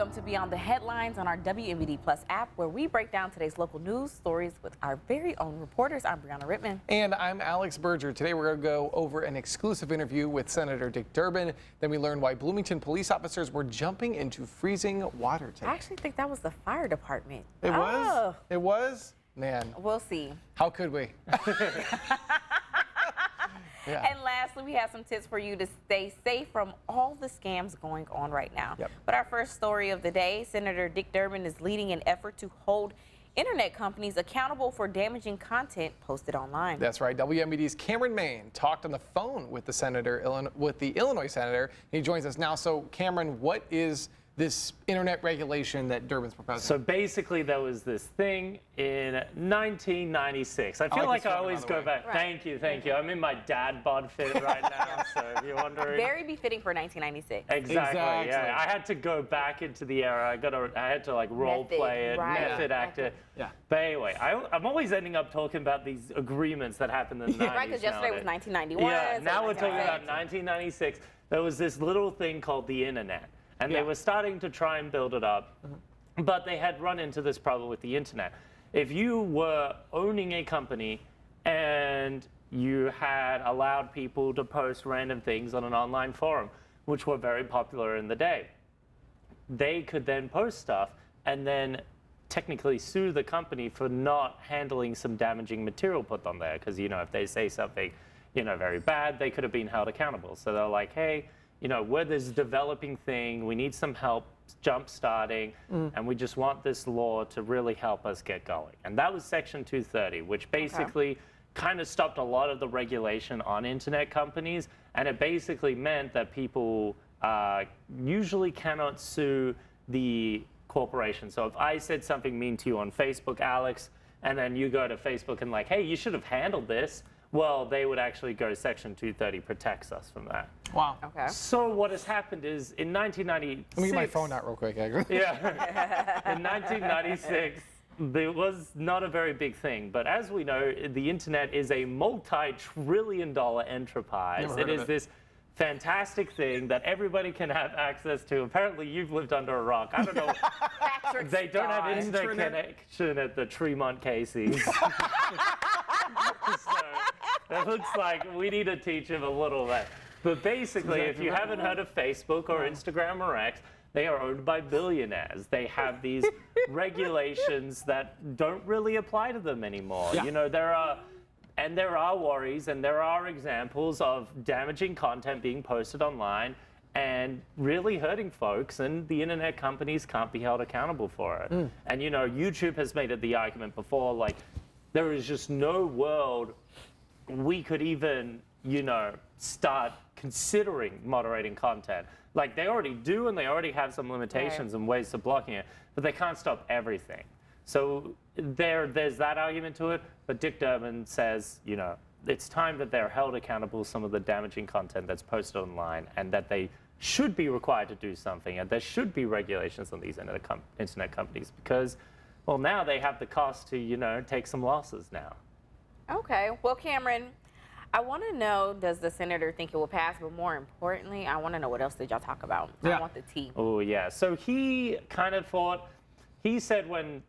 Welcome to Beyond the Headlines on our WMBD Plus app, where we break down today's local news stories with our very own reporters. I'm Brianna Rittman. And I'm Alex Berger. Today we're going to go over an exclusive interview with Senator Dick Durbin. Then we learn why Bloomington police officers were jumping into freezing water today. I actually think that was the fire department. It was? It was? Man. We'll see. How could we? Yeah. And lastly, we have some tips for you to stay safe from all the scams going on right now. Yep. But our first story of the day, Senator Dick Durbin is leading an effort to hold internet companies accountable for damaging content posted online. That's right. WMBD's Cameron Main talked on the phone with the Illinois senator. He joins us now. So, Cameron, what is this internet regulation that Durbin's proposing? So basically, there was this thing in 1996. I feel like I always go back. Right. Thank you. I'm in my dad bod fit right now, so if you're wondering. Very befitting for 1996. Exactly. Yeah, I had to go back into the era. I had to like role play it, method act it. Yeah. But anyway, I'm always ending up talking about these agreements that happened in the 90s. Right, because yesterday was 1991. Yeah. So Now we're talking about 1996. There was this little thing called the internet. And they were starting to try and build it up, but they had run into this problem with the internet. If you were owning a company and you had allowed people to post random things on an online forum, which were very popular in the day, they could then post stuff and then technically sue the company for not handling some damaging material put on there. Because, if they say something, very bad, they could have been held accountable. So they're like, hey, we're this developing thing, we need some help jump starting, and we just want this law to really help us get going. And that was Section 230, which basically kind of stopped a lot of the regulation on internet companies, and it basically meant that people usually cannot sue the corporation. So if I said something mean to you on Facebook, Alex, and then you go to Facebook and like, hey, you should have handled this, well, they would actually go, Section 230 protects us from that. Wow. Okay. So what has happened is in 1996... Let me get my phone out real quick, Agri. Yeah. In 1996, there was not a very big thing. But as we know, the internet is a multi-trillion-dollar enterprise. Never heard It of is this fantastic thing that everybody can have access to. Apparently, you've lived under a rock. I don't know. They don't have internet connection at the Tremont Casey's. So it looks like we need to teach him a little bit. But basically, if you haven't heard of Facebook or Instagram or X, they are owned by billionaires. They have these regulations that don't really apply to them anymore. Yeah. There are worries and there are examples of damaging content being posted online and really hurting folks, and the internet companies can't be held accountable for it. And YouTube has made it the argument before, like, there is just no world we could even, start considering moderating content. Like, they already do, and they already have some limitations and ways of blocking it, but they can't stop everything. So there's that argument to it, but Dick Durbin says, it's time that they're held accountable for some of the damaging content that's posted online, and that they should be required to do something, and there should be regulations on these internet companies, because, well, now they have the cost to, take some losses now. Okay. Well, Cameron, I want to know, does the senator think it will pass? But more importantly, I want to know, what else did y'all talk about? Yeah. I want the tea. Oh, yeah. So he kind of thought, he said when,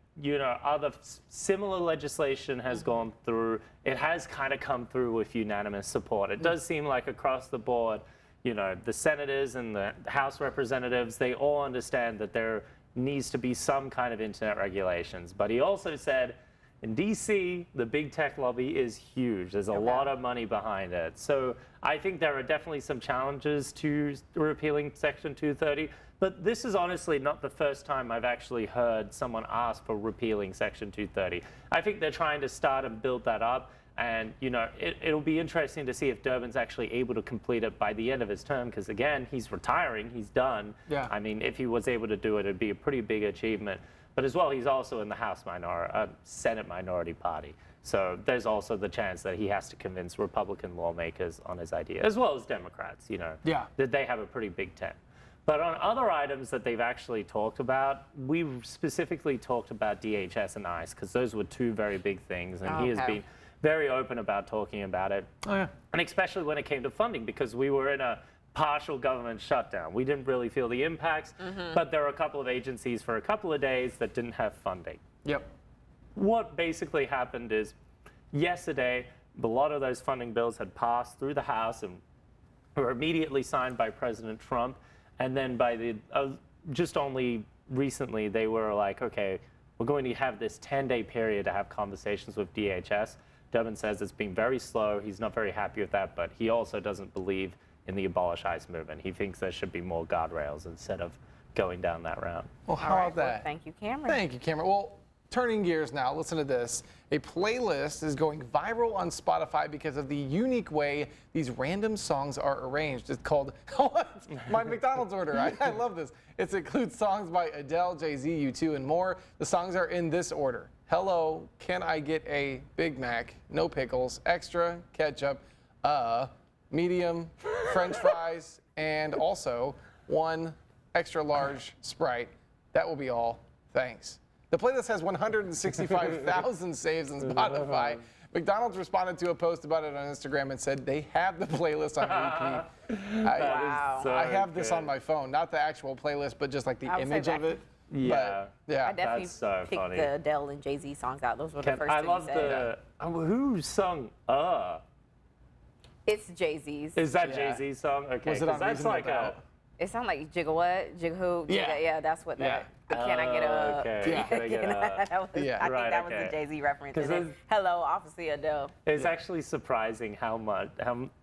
other similar legislation has gone through, it has kind of come through with unanimous support. It does seem like across the board, the senators and the House representatives, they all understand that there needs to be some kind of internet regulations. But he also said, in DC, the big tech lobby is huge. There's a lot of money behind it. So I think there are definitely some challenges to repealing Section 230. But this is honestly not the first time I've actually heard someone ask for repealing Section 230. I think they're trying to start and build that up. And, it'll be interesting to see if Durbin's actually able to complete it by the end of his term. Because, again, he's retiring. He's done. Yeah. I mean, if he was able to do it, it'd be a pretty big achievement. But as well, he's also in the Senate minority party. So there's also the chance that he has to convince Republican lawmakers on his idea, as well as Democrats, that they have a pretty big tent. But on other items that they've actually talked about, we specifically talked about DHS and ICE, because those were two very big things. And he has been very open about talking about it. Oh, yeah. And especially when it came to funding, because we were in a partial government shutdown. We didn't really feel the impacts, but there were a couple of agencies for a couple of days that didn't have funding. Yep. What basically happened is yesterday, a lot of those funding bills had passed through the House and were immediately signed by President Trump. And then by the just only recently, they were like, okay, we're going to have this 10-day period to have conversations with DHS. Durbin says it's been very slow. He's not very happy with that, but he also doesn't believe in the abolish ICE movement. He thinks there should be more guardrails instead of going down that route. Well, how All right, about that? well, thank you, Cameron. Thank you, Cameron. Well, turning gears now, listen to this. A playlist is going viral on Spotify because of the unique way these random songs are arranged. It's called My McDonald's Order. I love this. It includes songs by Adele, Jay-Z, U2, and more. The songs are in this order. Hello, can I get a Big Mac, no pickles, extra, ketchup, medium, French fries, and also one extra large Sprite. That will be all. Thanks. The playlist has 165,000 saves on Spotify. McDonald's responded to a post about it on Instagram and said they have the playlist on repeat. Wow. I have this on my phone, not the actual playlist, but just like the I would say image of that- it. Yeah. But, yeah. I definitely That's so picked funny. the Adele and Jay-Z songs out. Those were the first I two love you said. the who sung It's Jay-Z's. Is that Yeah. Jay-Z's song? Okay, Was it 'cause on that's Reasonable like Doubt? It sounds like Jigga what? Jigga who? Yeah. Jigga, yeah, that's what Yeah. that. Can I get a? Okay. Yeah. Can I get a- That was, Yeah. I think Right, that was okay. the Jay-Z reference. 'Cause And then, there's- hello, obviously Adele. It's actually surprising how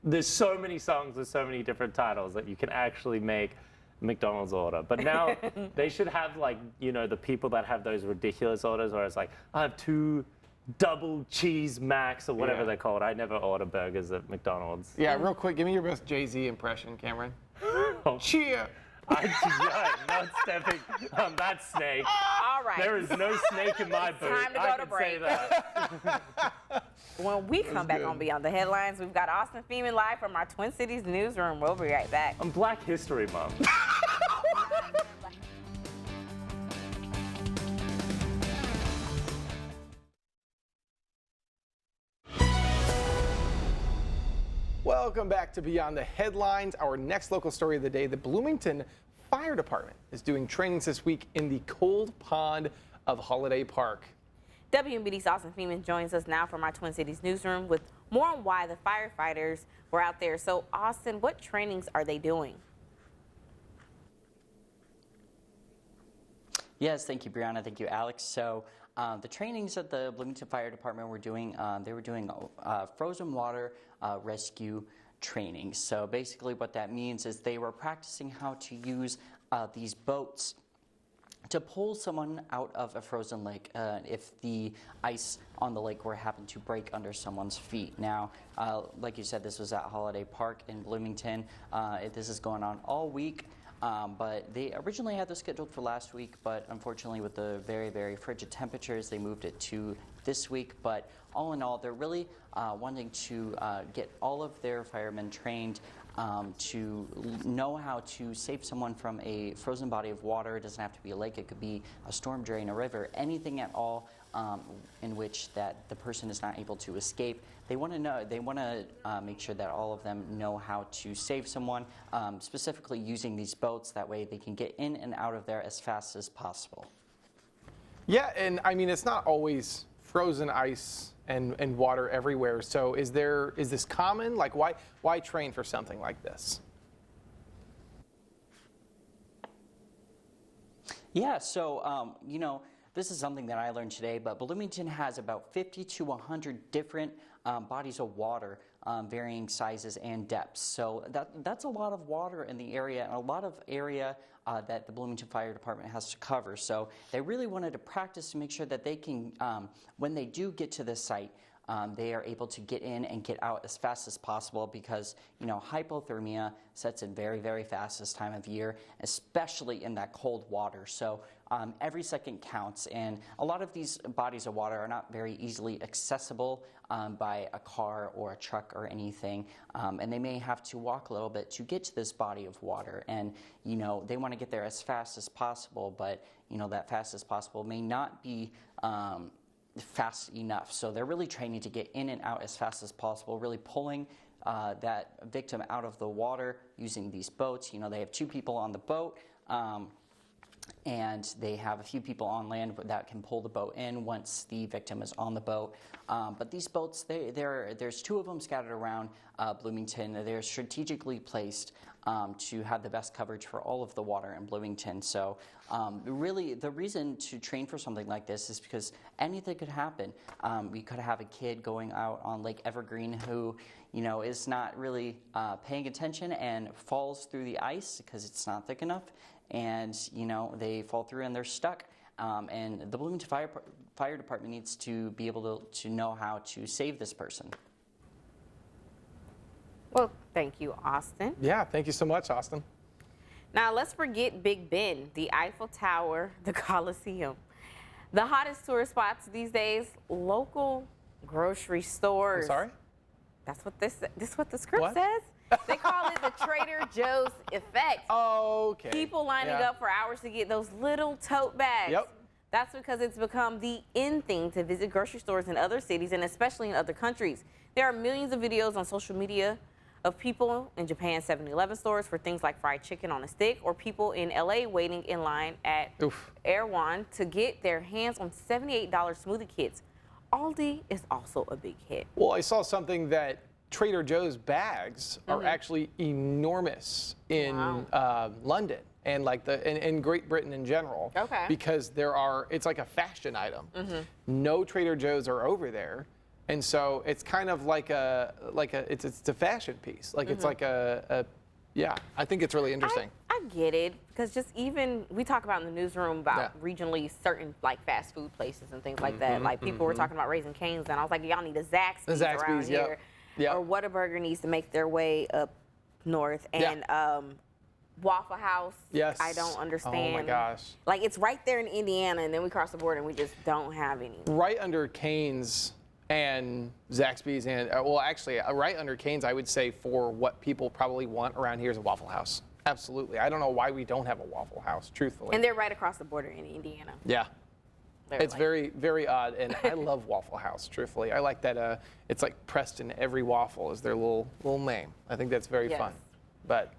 there's so many songs with so many different titles that you can actually make McDonald's order. But now they should have like, the people that have those ridiculous orders where it's like, I have 2 double cheese Macs or whatever Yeah. they're called. I never order burgers at McDonald's. Yeah, real quick, give me your best Jay-Z impression, Cameron. Cheer. I'm not stepping on that snake. All right. There is no snake in my boot. time to I go can to say break. that. When we come back good. on Beyond the Headlines, we've got Austin Feeman live from our Twin Cities newsroom. We'll be right back. On Black History Month. Welcome back to Beyond the Headlines. Our next local story of the day, the Bloomington Fire Department is doing trainings this week in the cold pond of Holiday Park. WMBD's Austin Feeman joins us now from our Twin Cities newsroom with more on why the firefighters were out there. So, Austin, what trainings are they doing? Yes, thank you, Brianna. Thank you, Alex. So the trainings that the Bloomington Fire Department were doing, they were doing frozen water rescue training. So basically what that means is they were practicing how to use these boats to pull someone out of a frozen lake if the ice on the lake were happen to break under someone's feet. Now, like you said, this was at Holiday Park in Bloomington. This is going on all week. But they originally had this scheduled for last week, but unfortunately with the very, very frigid temperatures, they moved it to this week. But all in all, they're really wanting to get all of their firemen trained to know how to save someone from a frozen body of water. It doesn't have to be a lake, it could be a storm drain, a river, anything at all in which that the person is not able to escape. They want to know. They want to make sure that all of them know how to save someone, specifically using these boats. That way, they can get in and out of there as fast as possible. Yeah, and I mean, it's not always frozen ice and water everywhere. So is this common? Like, why train for something like this? Yeah, so, this is something that I learned today, but Bloomington has about 50 to 100 different bodies of water, varying sizes and depths. So that's a lot of water in the area, and a lot of area that the Bloomington Fire Department has to cover. So they really wanted to practice to make sure that they can, when they do get to the site, they are able to get in and get out as fast as possible because, hypothermia sets in very, very fast this time of year, especially in that cold water. So every second counts, and a lot of these bodies of water are not very easily accessible by a car or a truck or anything, and they may have to walk a little bit to get to this body of water. And, they want to get there as fast as possible, but, that fast as possible may not be fast enough. So they're really training to get in and out as fast as possible, really pulling that victim out of the water using these boats. You know, they have 2 people on the boat, and they have a few people on land that can pull the boat in once the victim is on the boat. But these boats, there's 2 of them scattered around Bloomington. They're strategically placed to have the best coverage for all of the water in Bloomington. So really, the reason to train for something like this is because anything could happen. We could have a kid going out on Lake Evergreen who, you know, is not really paying attention and falls through the ice because it's not thick enough, and you know, they fall through and they're stuck. And the Bloomington Fire Department needs to be able to know how to save this person. Well, thank you, Austin. Yeah, thank you so much, Austin. Now let's forget Big Ben, the Eiffel Tower, the Coliseum. The hottest tourist spots these days, local grocery stores. I'm sorry? That's what this what the script What? says. They call it the Trader Joe's effect. Okay. People lining Yeah. up for hours to get those little tote bags. Yep. That's because it's become the in thing to visit grocery stores in other cities and especially in other countries. There are millions of videos on social media of people in Japan's 7-Eleven stores for things like fried chicken on a stick, or people in LA waiting in line at Oof. Erewhon to get their hands on $78 smoothie kits. Aldi is also a big hit. Well, I saw something that Trader Joe's bags are actually enormous in London and like in Great Britain in general. Okay. Because it's like a fashion item. No Trader Joe's are over there. And so it's kind of like it's a fashion piece. Like it's like yeah, I think it's really interesting. I get it, because just even we talk about in the newsroom about regionally certain like fast food places and things like that. Like people were talking about Raising Cane's, and I was like, y'all need a Zaxby's around here. Yep. Or Whataburger needs to make their way up north. And Waffle House, Yes. I don't understand. Oh my gosh. Like it's right there in Indiana, and then we cross the border and we just don't have any. Right under Cane's and Zaxby's, and well, actually, right under Cane's, I would say for what people probably want around here is a Waffle House. Absolutely. I don't know why we don't have a Waffle House, truthfully. And they're right across the border in Indiana. Yeah. They're It's like- very, very odd, and I love Waffle House, truthfully. I like that it's like pressed in every waffle is their little name. I think that's very fun. Yes. But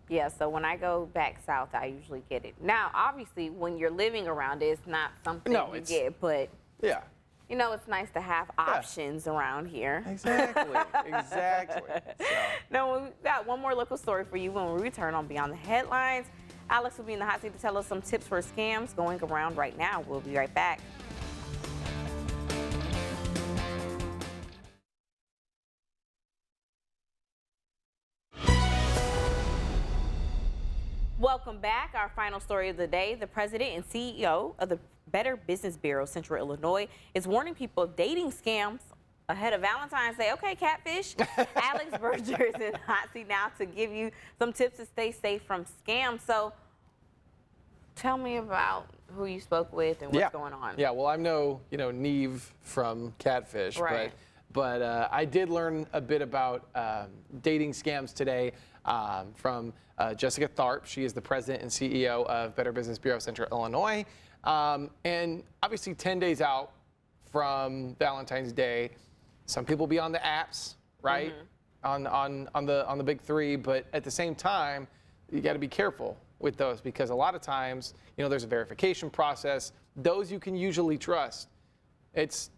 Yeah, so when I go back south, I usually get it. Now, obviously, when you're living around it, it's not something No, you it's- get, but yeah. you know, it's nice to have options around here. Exactly. Exactly. So. Now, we've got one more local story for you when we return on Beyond the Headlines. Alex will be in the hot seat to tell us some tips for scams going around right now. We'll be right back. Welcome back. Our final story of the day. The president and CEO of the Better Business Bureau, Central Illinois, is warning people of dating scams ahead of Valentine's Day. Okay, Catfish. Alex Berger is in the hot seat now to give you some tips to stay safe from scams. So tell me about who you spoke with and what's going on. Yeah, well, I'm no, Neve from Catfish, Right. but I did learn a bit about dating scams today from Jessica Tharp. She is the president and CEO of Better Business Bureau Central Illinois. And obviously 10 days out from Valentine's Day, some people be on the apps, right? On the big 3, but at the same time, you got to be careful with those, because a lot of times, there's a verification process. Those you can usually trust. It's,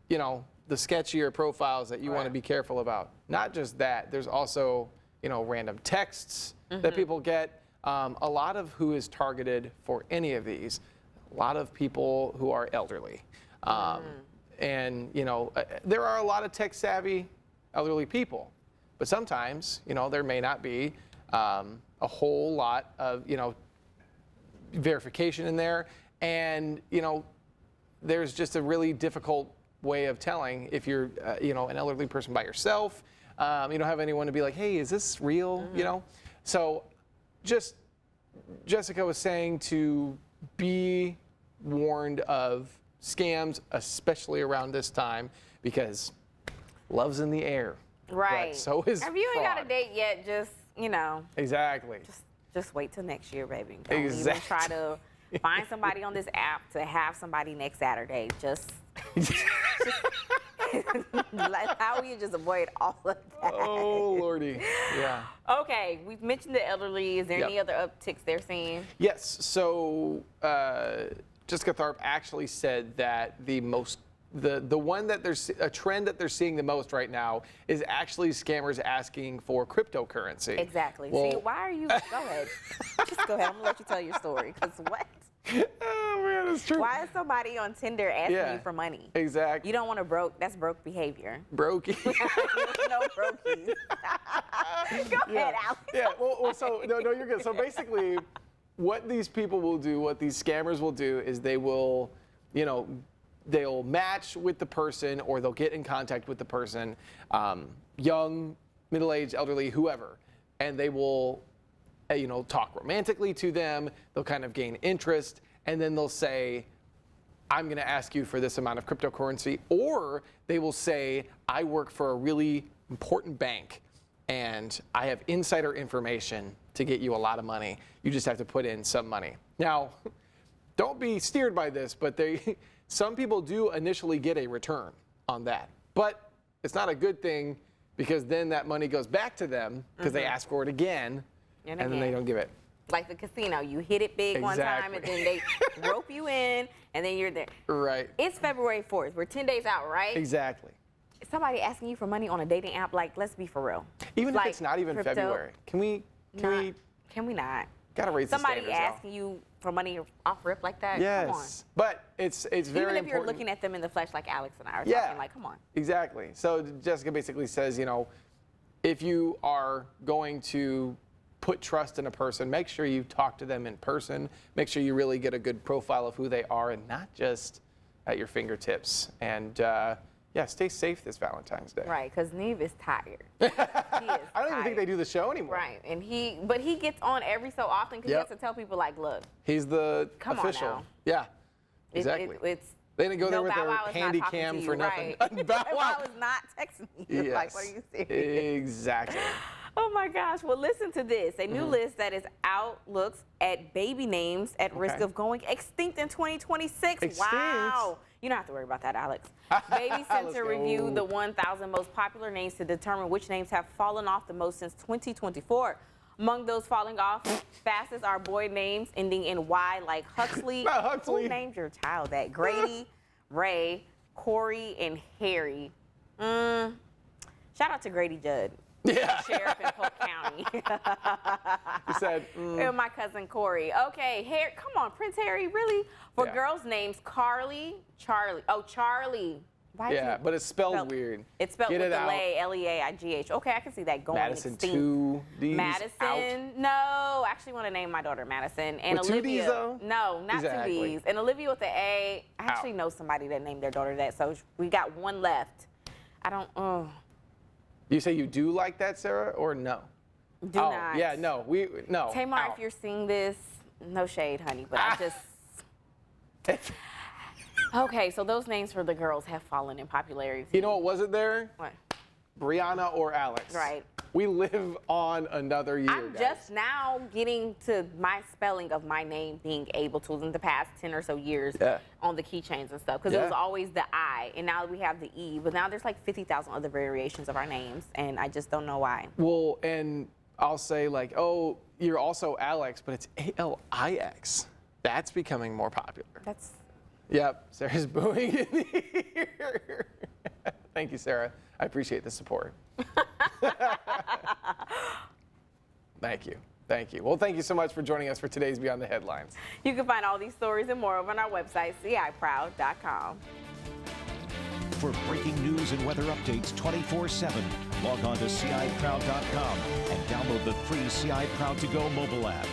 the sketchier profiles that you want to be careful about. Not just that, there's also, random texts that people get. A lot of who is targeted for any of these, a lot of people who are elderly. And, there are a lot of tech savvy elderly people, but sometimes, there may not be a whole lot of, verification in there. And, there's just a really difficult way of telling if you're, an elderly person by yourself. You don't have anyone to be like, hey, is this real? So just Jessica was saying to be warned of scams, especially around this time, because love's in the air. Right. But so is If you ain't got a fraud. date yet, just, Exactly. just wait till next year, baby. Don't even Exactly. try to find somebody on this app to have somebody next Saturday. Just Like, how will you just avoid all of that? Oh, Lordy. Yeah. Okay, we've mentioned the elderly. Is there Yep. any other upticks they're seeing? Yes. So Jessica Tharp actually said that the one that there's a trend that they're seeing the most right now is actually scammers asking for cryptocurrency. Exactly. Well- See, why are you? Go ahead. Just go ahead. I'm gonna let you tell your story. Cause what? Oh man, it's true. Why is somebody on Tinder asking Yeah. you for money? Exactly. You don't want to broke. That's broke behavior. Brokey. No brokies. Go ahead, Alex. Yeah. Well, so no, you're good. So basically, what these people will do, what these scammers will do, is they will, they'll match with the person, or they'll get in contact with the person, young, middle-aged, elderly, whoever, and they will, talk romantically to them. They'll kind of gain interest, and then they'll say, I'm going to ask you for this amount of cryptocurrency, or they will say, I work for a really important bank and I have insider information to get you a lot of money. You just have to put in some money. Now, don't be steered by this, but some people do initially get a return on that. But it's not a good thing, because then that money goes back to them because they ask for it again, and then they don't give it. Like the casino, you hit it big one time, and then they rope you in, and then you're there. Right. It's February 4th. We're 10 days out, right? Exactly. Somebody asking you for money on a dating app, like, let's be for real. Even Like if it's not even crypto, February, can we Can we not? gotta raise the Somebody standards, though. asking you for money off rip like that? Yes, Come on. but it's very Even if important. you're looking at them in the flesh, like Alex and I are Yeah. talking, like, come on. Exactly. So Jessica basically says, if you are going to put trust in a person, make sure you talk to them in person. Make sure you really get a good profile of who they are, and not just at your fingertips. And stay safe this Valentine's Day. Right, because Neve is tired. He is I don't even think they do the show anymore. Right, and but he gets on every so often because he Yep. has to tell people, like, look, He's the Come on official. now. Yeah. it- Exactly. it's. They didn't go there no, with Bow their Wow is not handy talking cam to you, for nothing. Right. Bow Bow Wow. Wow is not texting you. Yes. Like, what are you serious? Exactly. Oh my gosh. Well, listen to this. A new list that is out looks at baby names at risk Okay. of going extinct in 2026. Extinct? Wow. You don't have to worry about that, Alex. Baby Let's Center go. reviewed the 1,000 most popular names to determine which names have fallen off the most since 2024. Among those falling off fastest are boy names ending in Y, like Huxley. Not Huxley. Who named your child that? Grady, Ray, Corey, and Harry. Shout out to Grady Judd. Yeah. Sheriff in Polk County. He said, And my cousin Corey. Okay, Harry, come on, Prince Harry, really? For Yeah. girls' names, Carly, Charlie. Oh, Charlie. Why yeah, but it's spelled weird. It's spelled Get with it the out. L-E-A-I-G-H. Okay, I can see that going Madison, extinct. 2 D's Madison, out. no, I actually want to name my daughter Madison. And With 2 Olivia, Ds, though? no, not Exactly. 2 D's. And Olivia with the A, I actually know somebody that named their daughter that, so we got one left. I don't, You say you do like that, Sarah, or no? do not. Yeah, no. No. Tamar, out. if you're seeing this, no shade, honey, but I just, okay, so those names for the girls have fallen in popularity. You know what wasn't there? What? Brianna or Alex. Right. We live on another year, I'm guys. just now getting to my spelling of my name being able to in the past 10 or so years Yeah. on the keychains and stuff. Because it Yeah. was always the I, and now we have the E. But now there's like 50,000 other variations of our names, and I just don't know why. Well, and I'll say like, oh, you're also Alex, but it's A-L-I-X. That's becoming more popular. That's Yep, Sarah's booing in the ear. Thank you, Sarah. I appreciate the support. Thank you. Thank you. Well, thank you so much for joining us for today's Beyond the Headlines. You can find all these stories and more over on our website, ciproud.com. For breaking news and weather updates 24/7, log on to ciproud.com and download the free CI Proud to Go mobile app.